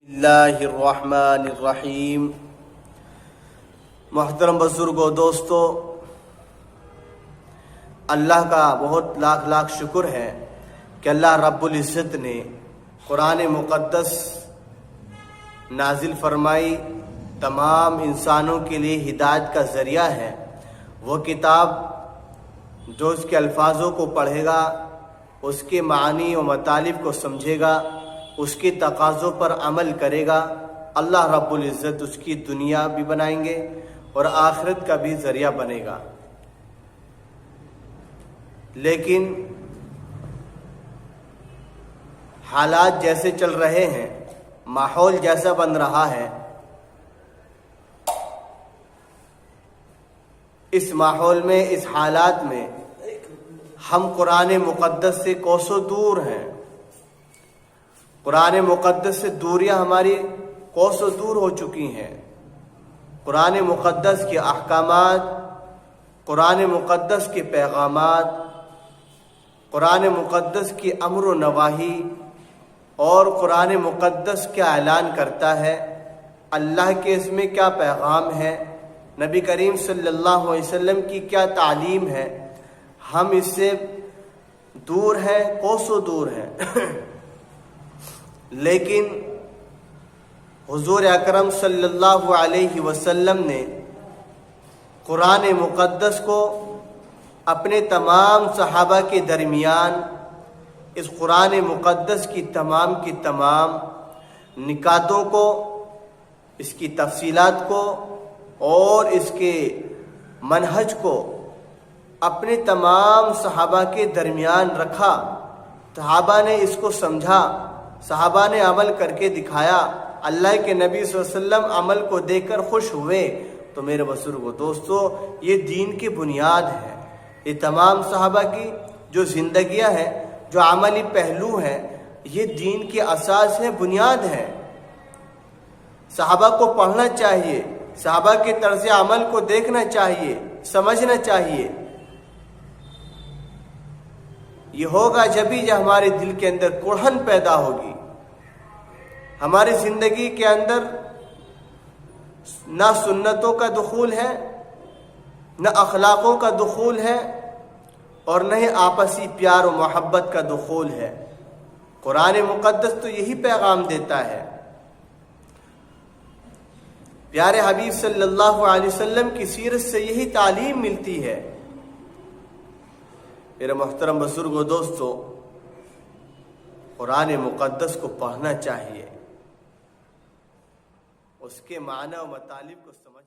اللہ الرحمن الرحیم۔ محترم بزرگوں، دوستو، اللہ کا بہت لاکھ لاکھ شکر ہے کہ اللہ رب العزت نے قرآن مقدس نازل فرمائی، تمام انسانوں کے لیے ہدایت کا ذریعہ ہے۔ وہ کتاب جو اس کے الفاظوں کو پڑھے گا، اس کے معنی و مطالب کو سمجھے گا، اس کے تقاضوں پر عمل کرے گا، اللہ رب العزت اس کی دنیا بھی بنائیں گے اور آخرت کا بھی ذریعہ بنے گا۔ لیکن حالات جیسے چل رہے ہیں، ماحول جیسا بن رہا ہے، اس ماحول میں، اس حالات میں ہم قرآن مقدس سے کوسوں دور ہیں۔ قرآن مقدس سے دوریاں ہماری کوسوں دور ہو چکی ہیں۔ قرآن مقدس کے احکامات، قرآن مقدس کے پیغامات، قرآن مقدس کی امر و نواہی اور قرآن مقدس کیا اعلان کرتا ہے، اللہ کے اس میں کیا پیغام ہے، نبی کریم صلی اللہ علیہ وسلم کی کیا تعلیم ہے، ہم اس سے دور ہیں، کوسوں دور ہیں۔ لیکن حضور اکرم صلی اللہ علیہ وسلم نے قرآن مقدس کو اپنے تمام صحابہ کے درمیان اس قرآن مقدس کی تمام نکاتوں کو، اس کی تفصیلات کو اور اس کے منہج کو اپنے تمام صحابہ کے درمیان رکھا۔ صحابہ نے اس کو سمجھا، صحابہ نے عمل کر کے دکھایا، اللہ کے نبی صلی اللہ علیہ وسلم عمل کو دیکھ کر خوش ہوئے۔ تو میرے بزرگوں، دوستو، یہ دین کی بنیاد ہے۔ یہ تمام صحابہ کی جو زندگیاں ہیں، جو عملی پہلو ہیں، یہ دین کی اساس ہے، بنیاد ہے۔ صحابہ کو پڑھنا چاہیے، صحابہ کے طرز عمل کو دیکھنا چاہیے، سمجھنا چاہیے۔ یہ ہوگا جبھی جب ہمارے دل کے اندر کڑھن پیدا ہوگی، ہماری زندگی کے اندر نہ سنتوں کا دخول ہے، نہ اخلاقوں کا دخول ہے، اور نہ ہی آپسی پیار و محبت کا دخول ہے۔ قرآن مقدس تو یہی پیغام دیتا ہے۔ پیارے حبیب صلی اللہ علیہ وسلم کی سیرت سے یہی تعلیم ملتی ہے۔ میرے محترم بزرگوں، دوستو، قرآن مقدس کو پڑھنا چاہیے، اس کے معنی و مطالب کو سمجھ